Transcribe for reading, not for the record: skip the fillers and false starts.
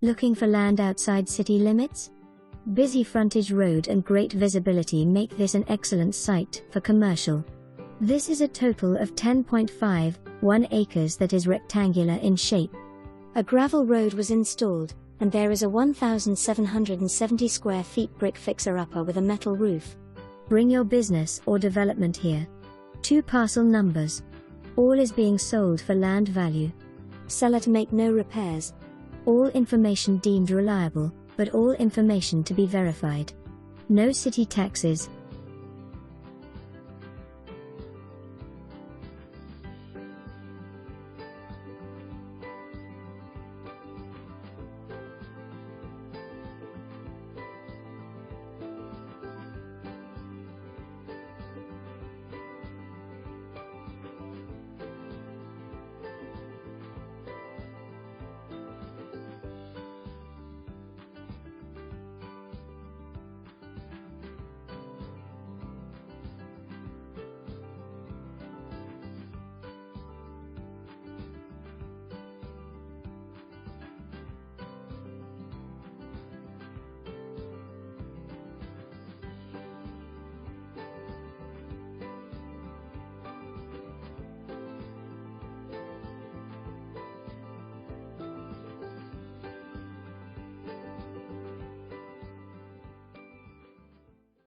Looking for land outside city limits? Busy frontage road and great visibility make this an excellent site for commercial. This is a total of 10.51 acres that is rectangular in shape. A gravel road was installed, and there is a 1,770 square feet brick fixer-upper with a metal roof. Bring your business or development here. 2 parcel numbers. All is being sold for land value. Seller to make no repairs. All information deemed reliable, but all information to be verified. No city taxes,